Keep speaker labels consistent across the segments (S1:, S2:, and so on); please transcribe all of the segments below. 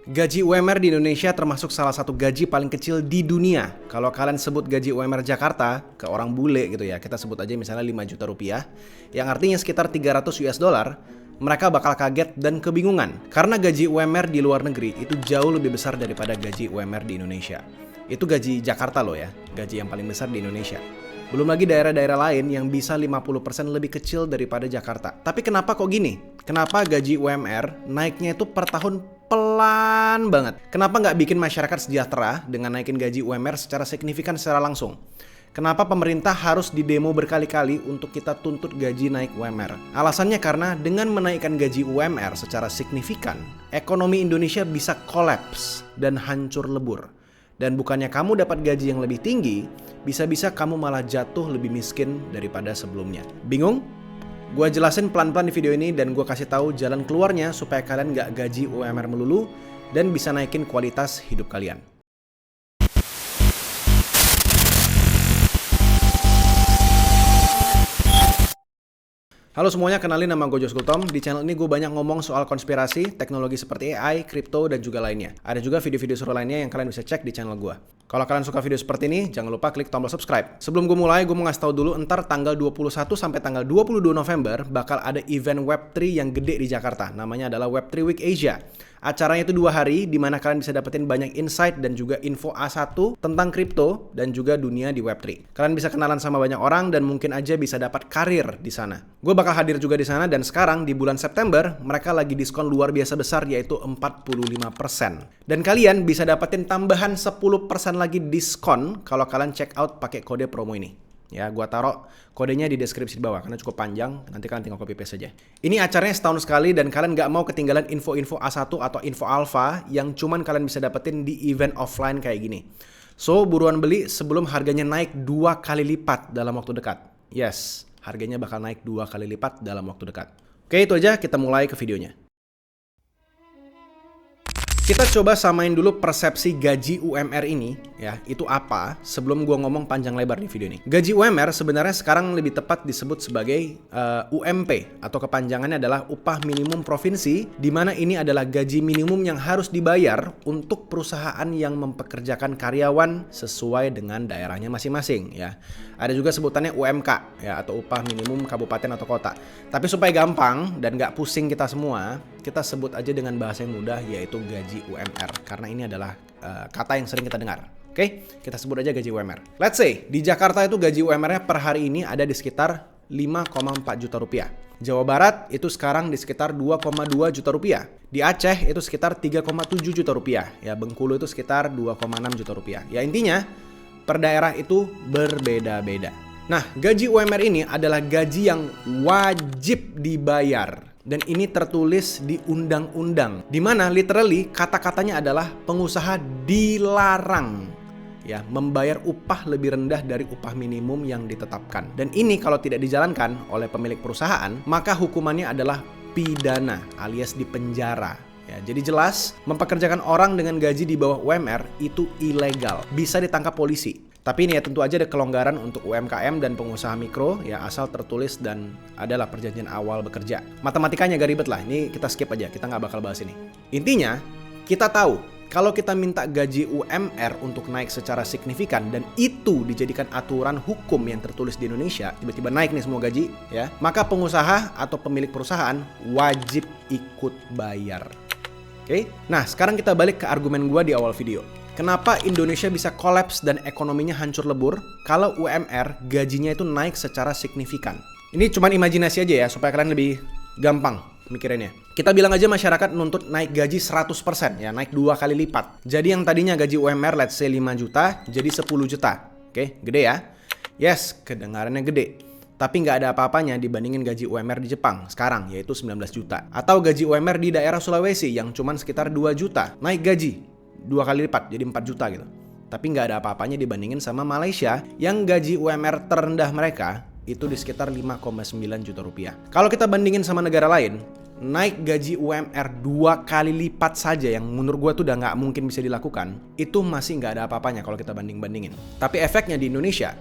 S1: Gaji UMR di Indonesia termasuk salah satu gaji paling kecil di dunia. Kalau kalian sebut gaji UMR Jakarta ke orang bule gitu ya, kita sebut aja misalnya 5 juta rupiah, yang artinya sekitar 300 US dollar, mereka bakal kaget dan kebingungan. Karena gaji UMR di luar negeri itu jauh lebih besar daripada gaji UMR di Indonesia. Itu gaji Jakarta loh ya, gaji yang paling besar di Indonesia. Belum lagi daerah-daerah lain yang bisa 50% lebih kecil daripada Jakarta. Tapi kenapa kok gini? Kenapa gaji UMR naiknya itu per tahun pelan banget? Kenapa nggak bikin masyarakat sejahtera dengan naikin gaji UMR secara signifikan secara langsung? Kenapa pemerintah harus didemo berkali-kali untuk kita tuntut gaji naik UMR? Alasannya karena dengan menaikkan gaji UMR secara signifikan, ekonomi Indonesia bisa kolaps dan hancur lebur. Dan bukannya kamu dapat gaji yang lebih tinggi, bisa-bisa kamu malah jatuh lebih miskin daripada sebelumnya. Bingung? Gua jelasin pelan-pelan di video ini dan gua kasih tahu jalan keluarnya supaya kalian nggak gaji UMR melulu dan bisa naikin kualitas hidup kalian. Halo semuanya, kenalin nama gue Jos Gultom. Di channel ini gue banyak ngomong soal konspirasi, teknologi seperti AI, kripto, dan juga lainnya. Ada juga video-video seru lainnya yang kalian bisa cek di channel gue. Kalau kalian suka video seperti ini, jangan lupa klik tombol subscribe. Sebelum gue mulai, gue mau ngasih tahu dulu, ntar tanggal 21 sampai tanggal 22 November bakal ada event Web3 yang gede di Jakarta. Namanya adalah Web3 Week Asia. Acaranya itu 2 hari, di mana kalian bisa dapetin banyak insight dan juga info A1 tentang kripto dan juga dunia di Web3. Kalian bisa kenalan sama banyak orang dan mungkin aja bisa dapat karir di sana. Gue bakal hadir juga di sana dan sekarang di bulan September mereka lagi diskon luar biasa besar yaitu 45%. Dan kalian bisa dapetin tambahan 10% lagi diskon kalau kalian check out pakai kode promo ini. Ya, gua taruh kodenya di deskripsi di bawah karena cukup panjang, nanti kalian tinggal copy paste saja. Ini acaranya setahun sekali dan kalian nggak mau ketinggalan info-info A1 atau info alpha yang cuman kalian bisa dapetin di event offline kayak gini. So, buruan beli sebelum harganya naik 2 kali lipat dalam waktu dekat. Yes, harganya bakal naik 2 kali lipat dalam waktu dekat. Oke, itu aja, kita mulai ke videonya. Kita coba samain dulu persepsi gaji UMR ini, ya, itu apa sebelum gua ngomong panjang lebar di video ini. Gaji UMR sebenarnya sekarang lebih tepat disebut sebagai UMP atau kepanjangannya adalah upah minimum provinsi, di mana ini adalah gaji minimum yang harus dibayar untuk perusahaan yang mempekerjakan karyawan sesuai dengan daerahnya masing-masing, ya. Ada juga sebutannya UMK, ya, atau upah minimum kabupaten atau kota. Tapi supaya gampang dan nggak pusing kita semua, kita sebut aja dengan bahasa yang mudah yaitu gaji UMR karena ini adalah kata yang sering kita dengar. Oke, kita sebut aja gaji UMR. Let's say di Jakarta itu gaji UMR-nya per hari ini ada di sekitar 5,4 juta rupiah. Jawa Barat itu sekarang di sekitar 2,2 juta rupiah. Di Aceh itu sekitar 3,7 juta rupiah. Ya, Bengkulu itu sekitar 2,6 juta rupiah. Ya, intinya per daerah itu berbeda-beda. Nah, gaji UMR ini adalah gaji yang wajib dibayar. Dan ini tertulis di undang-undang, di mana literally kata-katanya adalah pengusaha dilarang ya membayar upah lebih rendah dari upah minimum yang ditetapkan. Dan ini kalau tidak dijalankan oleh pemilik perusahaan, maka hukumannya adalah pidana alias dipenjara. Ya, jadi jelas mempekerjakan orang dengan gaji di bawah UMR itu ilegal, bisa ditangkap polisi. Tapi ini ya tentu aja ada kelonggaran untuk UMKM dan pengusaha mikro ya asal tertulis dan adalah perjanjian awal bekerja. Matematikanya gak ribet lah, ini kita skip aja, kita nggak bakal bahas ini. Intinya, kita tahu kalau kita minta gaji UMR untuk naik secara signifikan dan itu dijadikan aturan hukum yang tertulis di Indonesia, tiba-tiba naik nih semua gaji ya, maka pengusaha atau pemilik perusahaan wajib ikut bayar. Oke? Nah, sekarang kita balik ke argumen gua di awal video. Kenapa Indonesia bisa kolaps dan ekonominya hancur lebur kalau UMR gajinya itu naik secara signifikan? Ini cuma imajinasi aja ya, supaya kalian lebih gampang mikirinnya. Kita bilang aja masyarakat nuntut naik gaji 100%, ya naik 2 kali lipat. Jadi yang tadinya gaji UMR let's say 5 juta, jadi 10 juta. Oke, gede ya? Yes, kedengarannya gede. Tapi nggak ada apa-apanya dibandingin gaji UMR di Jepang sekarang, yaitu 19 juta. Atau gaji UMR di daerah Sulawesi yang cuma sekitar 2 juta. Naik gaji 2 kali lipat jadi 4 juta gitu. Tapi nggak ada apa-apanya dibandingin sama Malaysia yang gaji UMR terendah mereka itu di sekitar 5,9 juta rupiah. Kalau kita bandingin sama negara lain, naik gaji UMR 2 kali lipat saja yang menurut gue tuh udah nggak mungkin bisa dilakukan, itu masih nggak ada apa-apanya kalau kita banding-bandingin. Tapi efeknya di Indonesia,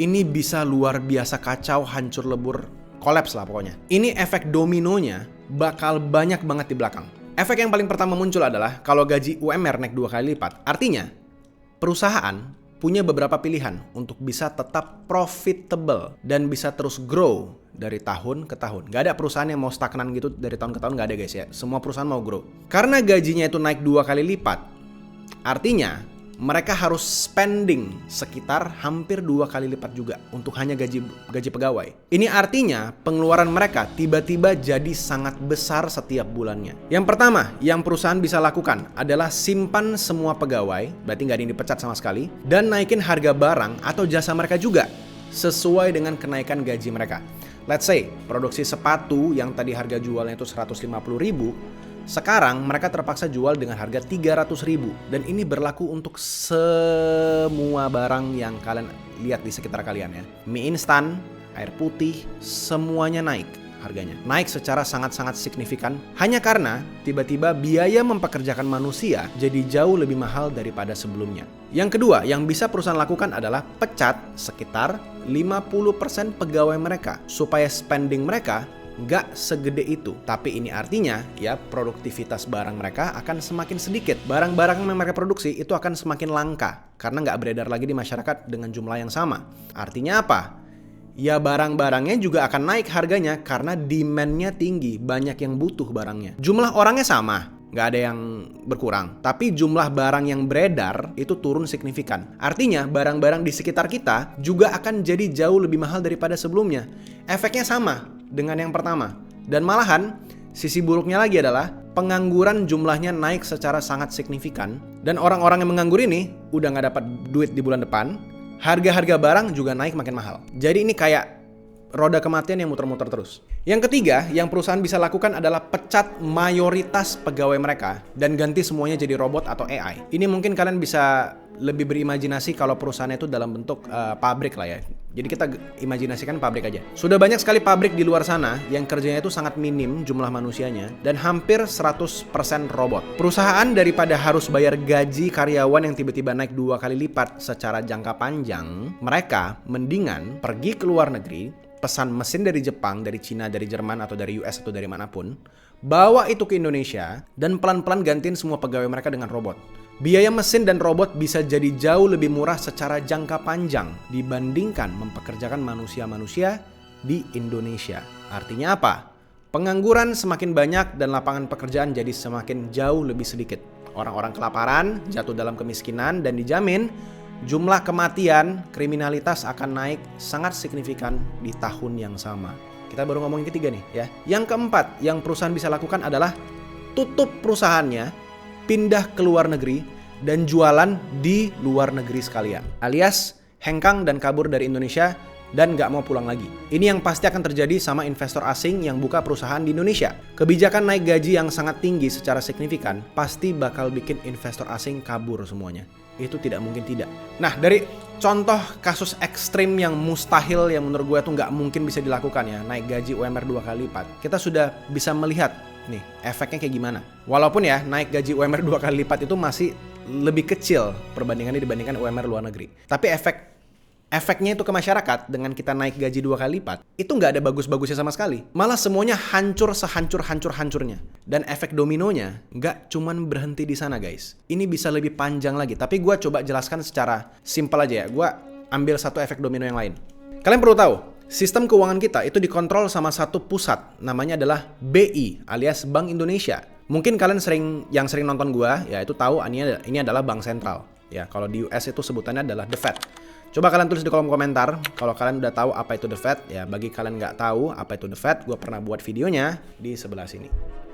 S1: ini bisa luar biasa kacau, hancur lebur, kolaps lah pokoknya. Ini efek dominonya bakal banyak banget di belakang. Efek yang paling pertama muncul adalah kalau gaji UMR naik 2 kali lipat. Artinya, perusahaan punya beberapa pilihan untuk bisa tetap profitable dan bisa terus grow dari tahun ke tahun. Gak ada perusahaan yang mau stagnan gitu dari tahun ke tahun, gak ada guys ya. Semua perusahaan mau grow. Karena gajinya itu naik 2 kali lipat, artinya mereka harus spending sekitar hampir 2 kali lipat juga untuk hanya gaji pegawai. Ini artinya pengeluaran mereka tiba-tiba jadi sangat besar setiap bulannya. Yang pertama yang perusahaan bisa lakukan adalah simpan semua pegawai, berarti nggak ada yang dipecat sama sekali, dan naikin harga barang atau jasa mereka juga sesuai dengan kenaikan gaji mereka. Let's say produksi sepatu yang tadi harga jualnya itu 150.000, sekarang mereka terpaksa jual dengan harga 300.000, dan ini berlaku untuk semua barang yang kalian lihat di sekitar kalian ya. Mie instan, air putih, semuanya naik harganya. Naik secara sangat-sangat signifikan hanya karena tiba-tiba biaya mempekerjakan manusia jadi jauh lebih mahal daripada sebelumnya. Yang kedua yang bisa perusahaan lakukan adalah pecat sekitar 50% pegawai mereka supaya spending mereka nggak segede itu. Tapi ini artinya ya produktivitas barang mereka akan semakin sedikit. Barang-barang yang mereka produksi itu akan semakin langka karena nggak beredar lagi di masyarakat dengan jumlah yang sama. Artinya apa? Ya barang-barangnya juga akan naik harganya karena demand-nya tinggi, banyak yang butuh barangnya. Jumlah orangnya sama, nggak ada yang berkurang. Tapi jumlah barang yang beredar itu turun signifikan. Artinya barang-barang di sekitar kita juga akan jadi jauh lebih mahal daripada sebelumnya. Efeknya sama dengan yang pertama. Dan malahan sisi buruknya lagi adalah pengangguran jumlahnya naik secara sangat signifikan. Dan orang-orang yang menganggur ini udah nggak dapat duit di bulan depan. Harga-harga barang juga naik makin mahal. Jadi ini kayak roda kematian yang muter-muter terus. Yang ketiga yang perusahaan bisa lakukan adalah pecat mayoritas pegawai mereka dan ganti semuanya jadi robot atau AI. Ini mungkin kalian bisa lebih berimajinasi kalau perusahaannya itu dalam bentuk pabrik lah ya. Jadi kita imajinasikan pabrik aja. Sudah banyak sekali pabrik di luar sana yang kerjanya itu sangat minim jumlah manusianya dan hampir 100% robot. Perusahaan daripada harus bayar gaji karyawan yang tiba-tiba naik 2 kali lipat secara jangka panjang, mereka mendingan pergi ke luar negeri, pesan mesin dari Jepang, dari Cina, dari Jerman, atau dari US, atau dari manapun, bawa itu ke Indonesia, dan pelan-pelan gantiin semua pegawai mereka dengan robot. Biaya mesin dan robot bisa jadi jauh lebih murah secara jangka panjang dibandingkan mempekerjakan manusia-manusia di Indonesia. Artinya apa? Pengangguran semakin banyak dan lapangan pekerjaan jadi semakin jauh lebih sedikit. Orang-orang kelaparan, jatuh dalam kemiskinan, dan dijamin jumlah kematian, kriminalitas akan naik sangat signifikan di tahun yang sama. Kita baru ngomongin ketiga nih ya. Yang keempat yang perusahaan bisa lakukan adalah tutup perusahaannya, pindah ke luar negeri, dan jualan di luar negeri sekalian. Alias hengkang dan kabur dari Indonesia dan nggak mau pulang lagi. Ini yang pasti akan terjadi sama investor asing yang buka perusahaan di Indonesia. Kebijakan naik gaji yang sangat tinggi secara signifikan pasti bakal bikin investor asing kabur semuanya. Itu tidak mungkin tidak. Nah, dari contoh kasus ekstrim yang mustahil yang menurut gue tuh nggak mungkin bisa dilakukan ya, naik gaji UMR 2 kali lipat, kita sudah bisa melihat nih efeknya kayak gimana. Walaupun ya naik gaji UMR 2 kali lipat itu masih lebih kecil dibandingkan UMR luar negeri. Tapi efeknya itu ke masyarakat dengan kita naik gaji 2 kali lipat, itu nggak ada bagus-bagusnya sama sekali. Malah semuanya hancur sehancur-hancurnya. Dan efek dominonya nggak cuman berhenti di sana guys. Ini bisa lebih panjang lagi. Tapi gue coba jelaskan secara simpel aja ya. Gue ambil satu efek domino yang lain. Kalian perlu tahu, sistem keuangan kita itu dikontrol sama satu pusat. Namanya adalah BI alias Bank Indonesia. Mungkin kalian yang sering nonton gue ya itu tahu ini adalah Bank Sentral. Ya, kalau di US itu sebutannya adalah The Fed. Coba kalian tulis di kolom komentar kalau kalian udah tahu apa itu The Fed. Ya, bagi kalian nggak tahu apa itu The Fed, gue pernah buat videonya di sebelah sini.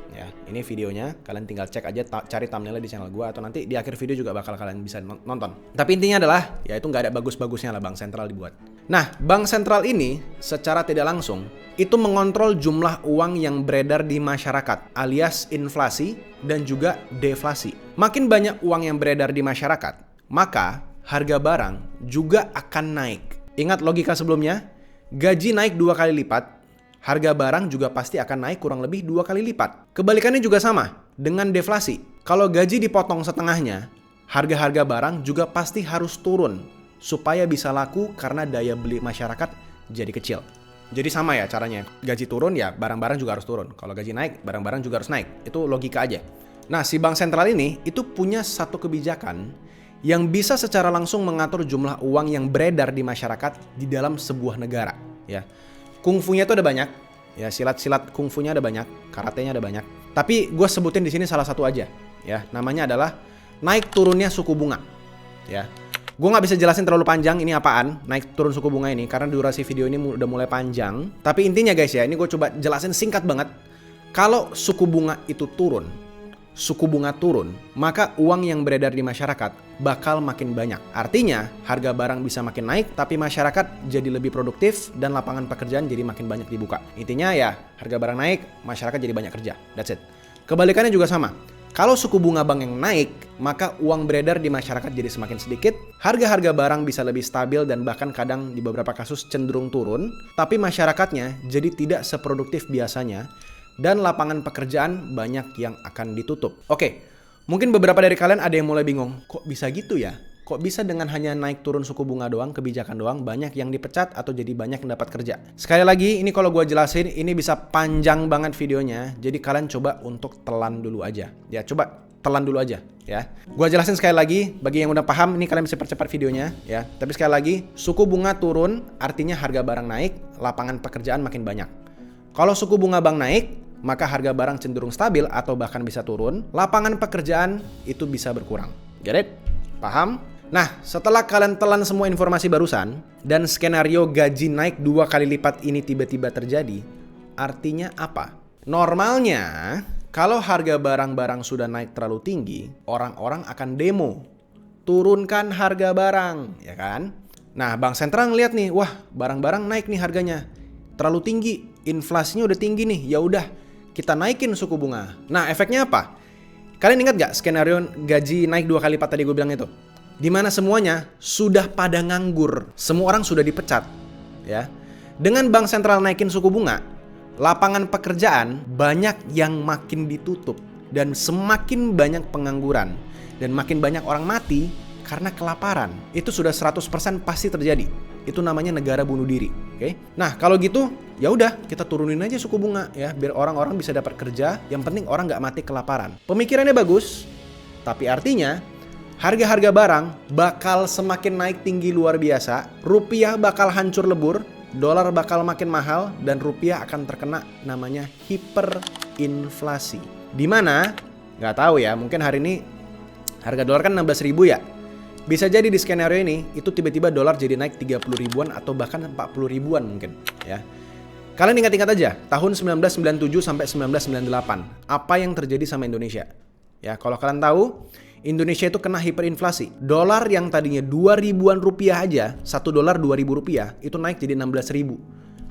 S1: Ya, ini videonya, kalian tinggal cek aja, cari thumbnailnya di channel gue, atau nanti di akhir video juga bakal kalian bisa nonton. Tapi intinya adalah, ya itu nggak ada bagus-bagusnya lah Bank Sentral dibuat. Nah, Bank Sentral ini secara tidak langsung itu mengontrol jumlah uang yang beredar di masyarakat, alias inflasi dan juga deflasi. Makin banyak uang yang beredar di masyarakat, maka harga barang juga akan naik. Ingat logika sebelumnya, gaji naik 2 kali lipat, harga barang juga pasti akan naik kurang lebih 2 kali lipat. Kebalikannya juga sama dengan deflasi. Kalau gaji dipotong setengahnya, harga-harga barang juga pasti harus turun supaya bisa laku karena daya beli masyarakat jadi kecil. Jadi sama ya caranya. Gaji turun ya barang-barang juga harus turun. Kalau gaji naik, barang-barang juga harus naik. Itu logika aja. Nah, si bank sentral ini itu punya satu kebijakan yang bisa secara langsung mengatur jumlah uang yang beredar di masyarakat di dalam sebuah negara. Ya, kungfunya itu ada banyak. Ya, silat-silat kungfunya ada banyak, karatenya ada banyak. Tapi gue sebutin di sini salah satu aja. Ya, namanya adalah naik turunnya suku bunga. Ya. Gue nggak bisa jelasin terlalu panjang ini apaan, naik turun suku bunga ini, karena durasi video ini udah mulai panjang. Tapi intinya guys ya, ini gue coba jelasin singkat banget. Kalau suku bunga itu turun, maka uang yang beredar di masyarakat bakal makin banyak. Artinya, harga barang bisa makin naik, tapi masyarakat jadi lebih produktif dan lapangan pekerjaan jadi makin banyak dibuka. Intinya ya, harga barang naik, masyarakat jadi banyak kerja. That's it. Kebalikannya juga sama. Kalau suku bunga bank yang naik, maka uang beredar di masyarakat jadi semakin sedikit, harga-harga barang bisa lebih stabil dan bahkan kadang di beberapa kasus cenderung turun, tapi masyarakatnya jadi tidak seproduktif biasanya, dan lapangan pekerjaan banyak yang akan ditutup. Oke, mungkin beberapa dari kalian ada yang mulai bingung, kok bisa gitu ya? Kok bisa dengan hanya naik turun suku bunga doang, kebijakan doang, banyak yang dipecat atau jadi banyak yang dapat kerja? Sekali lagi, ini kalau gue jelasin, ini bisa panjang banget videonya. Jadi kalian coba untuk telan dulu aja. Ya, coba telan dulu aja ya. Gue jelasin sekali lagi, bagi yang udah paham, ini kalian bisa percepat videonya ya. Tapi sekali lagi, suku bunga turun, artinya harga barang naik, lapangan pekerjaan makin banyak. Kalau suku bunga bank naik, maka harga barang cenderung stabil atau bahkan bisa turun, lapangan pekerjaan itu bisa berkurang. Get it? Paham? Nah, setelah kalian telan semua informasi barusan, dan skenario gaji naik 2 kali lipat ini tiba-tiba terjadi, artinya apa? Normalnya, kalau harga barang-barang sudah naik terlalu tinggi, orang-orang akan demo. Turunkan harga barang, ya kan? Nah, Bank Sentral ngeliat nih, wah barang-barang naik nih harganya. Terlalu tinggi, inflasinya udah tinggi nih, ya udah kita naikin suku bunga. Nah, efeknya apa? Kalian ingat gak skenario gaji naik 2 kali lipat tadi gue bilang itu? Dimana semuanya sudah pada nganggur, semua orang sudah dipecat, ya. Dengan bank sentral naikin suku bunga, lapangan pekerjaan banyak yang makin ditutup dan semakin banyak pengangguran dan makin banyak orang mati karena kelaparan. Itu sudah 100% pasti terjadi. Itu namanya negara bunuh diri, oke? Nah, kalau gitu, ya udah kita turunin aja suku bunga ya, biar orang-orang bisa dapat kerja. Yang penting orang nggak mati kelaparan. Pemikirannya bagus, tapi artinya harga-harga barang bakal semakin naik tinggi luar biasa, rupiah bakal hancur lebur, dolar bakal makin mahal, dan rupiah akan terkena namanya hiperinflasi. Dimana, nggak tahu ya, mungkin hari ini harga dolar kan 16.000 ya. Bisa jadi di skenario ini, itu tiba-tiba dolar jadi naik 30 ribuan atau bahkan 40 ribuan mungkin ya. Kalian ingat-ingat aja, tahun 1997 sampai 1998, apa yang terjadi sama Indonesia? Ya, kalau kalian tahu, Indonesia itu kena hiperinflasi. Dolar yang tadinya 2.000-an rupiah aja, 1 dolar 2.000 rupiah, itu naik jadi 16.000.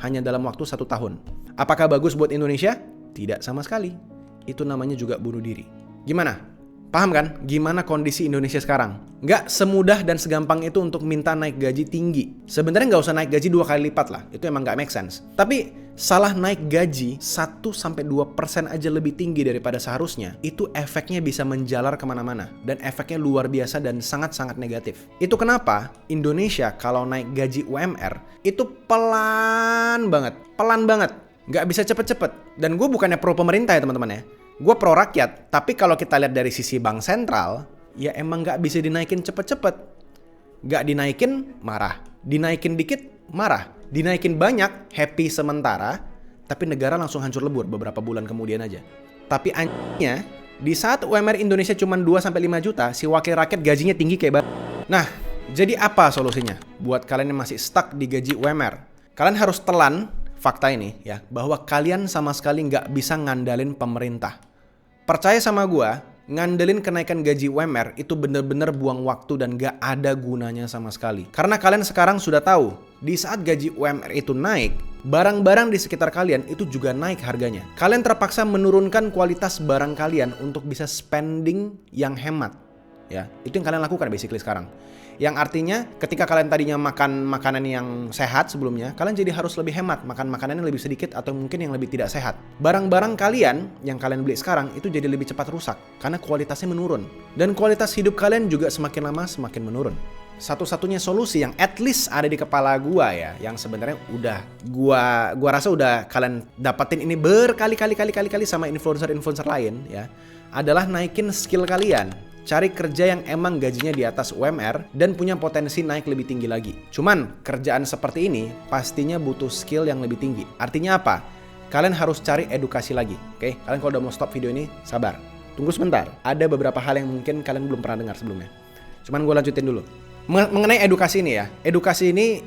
S1: Hanya dalam waktu 1 tahun. Apakah bagus buat Indonesia? Tidak sama sekali. Itu namanya juga bunuh diri. Gimana? Paham kan? Gimana kondisi Indonesia sekarang? Nggak semudah dan segampang itu untuk minta naik gaji tinggi. Sebenarnya nggak usah naik gaji 2 kali lipat lah. Itu emang nggak make sense. Tapi salah naik gaji 1-2% aja lebih tinggi daripada seharusnya, itu efeknya bisa menjalar kemana-mana. Dan efeknya luar biasa dan sangat-sangat negatif. Itu kenapa Indonesia kalau naik gaji UMR itu pelan banget. Pelan banget. Nggak bisa cepet-cepet. Dan gue bukannya pro pemerintah ya teman-teman ya. Gue pro rakyat, tapi kalau kita lihat dari sisi bank sentral, ya emang nggak bisa dinaikin cepet-cepet. Nggak dinaikin, marah. Dinaikin dikit, marah. Dinaikin banyak, happy sementara, tapi negara langsung hancur lebur beberapa bulan kemudian aja. Tapi anjingnya, di saat UMR Indonesia cuma 2-5 juta, si wakil rakyat gajinya tinggi kayak banget. Nah, jadi apa solusinya? Buat kalian yang masih stuck di gaji UMR, kalian harus telan fakta ini ya, bahwa kalian sama sekali nggak bisa ngandalin pemerintah. Percaya sama gue, ngandelin kenaikan gaji UMR itu bener-bener buang waktu dan gak ada gunanya sama sekali. Karena kalian sekarang sudah tahu, di saat gaji UMR itu naik, barang-barang di sekitar kalian itu juga naik harganya. Kalian terpaksa menurunkan kualitas barang kalian untuk bisa spending yang hemat. Ya, itu yang kalian lakukan basically sekarang. Yang artinya ketika kalian tadinya makan makanan yang sehat sebelumnya, kalian jadi harus lebih hemat, makan makanan yang lebih sedikit atau mungkin yang lebih tidak sehat. Barang-barang kalian yang kalian beli sekarang itu jadi lebih cepat rusak karena kualitasnya menurun. Dan kualitas hidup kalian juga semakin lama semakin menurun. satu-satunya solusi yang at least ada di kepala gua ya, yang sebenarnya udah gua rasa udah kalian dapetin ini berkali-kali sama influencer lain ya, adalah naikin skill kalian. Cari kerja yang emang gajinya di atas UMR dan punya potensi naik lebih tinggi lagi. Cuman kerjaan seperti ini pastinya butuh skill yang lebih tinggi. Artinya apa? Kalian harus cari edukasi lagi. Oke? Kalian kalau udah mau stop video ini, sabar. Tunggu sebentar. Ada beberapa hal yang mungkin kalian belum pernah dengar sebelumnya. Cuman gue lanjutin dulu. Mengenai edukasi ini ya. Edukasi ini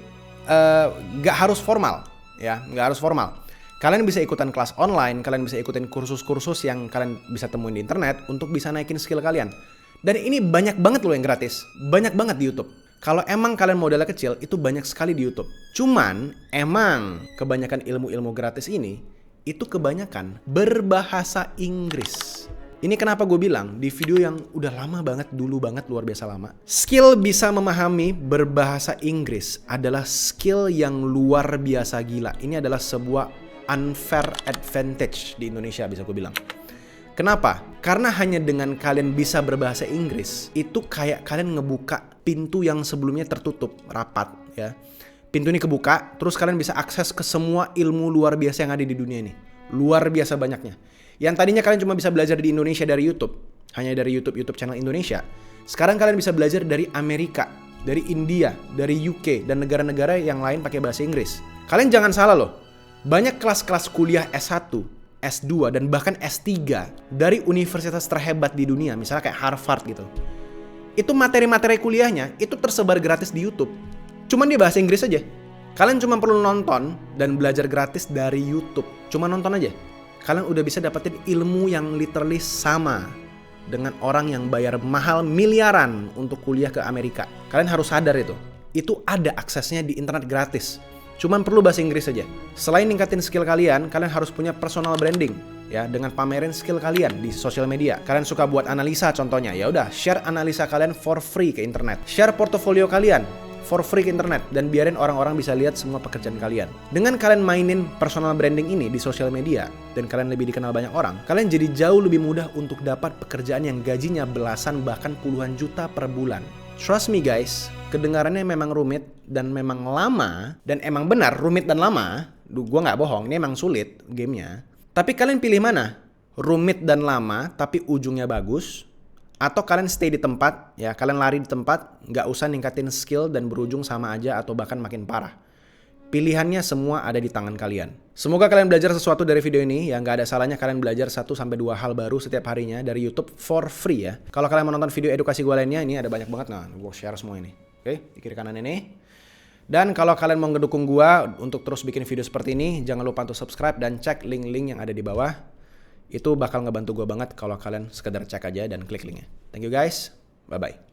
S1: gak harus formal. Ya, gak harus formal. Kalian bisa ikutan kelas online, kalian bisa ikutin kursus-kursus yang kalian bisa temuin di internet untuk bisa naikin skill kalian. Dan ini banyak banget loh yang gratis. Banyak banget di YouTube. Kalau emang kalian modalnya kecil, itu banyak sekali di YouTube. Cuman, emang kebanyakan ilmu-ilmu gratis ini, itu kebanyakan berbahasa Inggris. Ini kenapa gue bilang di video yang udah lama banget, dulu banget, luar biasa lama. Skill bisa memahami berbahasa Inggris adalah skill yang luar biasa gila. Ini adalah sebuah unfair advantage di Indonesia, bisa gue bilang. Kenapa? Karena hanya dengan kalian bisa berbahasa Inggris, itu kayak kalian ngebuka pintu yang sebelumnya tertutup, rapat ya. Pintu ini kebuka, terus kalian bisa akses ke semua ilmu luar biasa yang ada di dunia ini. Luar biasa banyaknya. Yang tadinya kalian cuma bisa belajar di Indonesia dari YouTube, hanya dari YouTube channel Indonesia. Sekarang kalian bisa belajar dari Amerika, dari India, dari UK, dan negara-negara yang lain pakai bahasa Inggris. Kalian jangan salah loh, banyak kelas-kelas kuliah S1, S2, dan bahkan S3 dari universitas terhebat di dunia, misalnya kayak Harvard gitu. Itu materi-materi kuliahnya itu tersebar gratis di YouTube. Cuman dia bahasa Inggris aja. Kalian cuma perlu nonton dan belajar gratis dari YouTube. Cuma nonton aja. Kalian udah bisa dapetin ilmu yang literally sama dengan orang yang bayar mahal miliaran untuk kuliah ke Amerika. Kalian harus sadar itu. Itu ada aksesnya di internet gratis. Cuman perlu bahasa Inggris saja. Selain ningkatin skill kalian harus punya personal branding ya, dengan pamerin skill kalian di sosial media. Kalian suka buat analisa contohnya, ya udah share analisa kalian for free ke internet. Share portofolio kalian for free ke internet dan biarin orang-orang bisa lihat semua pekerjaan kalian. Dengan kalian mainin personal branding ini di sosial media dan kalian lebih dikenal banyak orang, kalian jadi jauh lebih mudah untuk dapat pekerjaan yang gajinya belasan bahkan puluhan juta per bulan. Trust me guys, kedengarannya memang rumit dan memang lama, dan emang benar rumit dan lama. Gua nggak bohong, ini emang sulit gamenya. Tapi kalian pilih mana? Rumit dan lama tapi ujungnya bagus, atau kalian stay di tempat ya, kalian lari di tempat, nggak usah ningkatin skill dan berujung sama aja atau bahkan makin parah. Pilihannya semua ada di tangan kalian. Semoga kalian belajar sesuatu dari video ini. Ya nggak ada salahnya kalian belajar 1-2 hal baru setiap harinya dari YouTube for free ya. Kalau kalian mau nonton video edukasi gue lainnya, ini ada banyak banget. Nah, gue share semua ini. Oke, di kiri kanan ini. Dan kalau kalian mau ngedukung gue untuk terus bikin video seperti ini, jangan lupa untuk subscribe dan cek link-link yang ada di bawah. Itu bakal ngebantu gue banget kalau kalian sekedar cek aja dan klik linknya. Thank you guys. Bye-bye.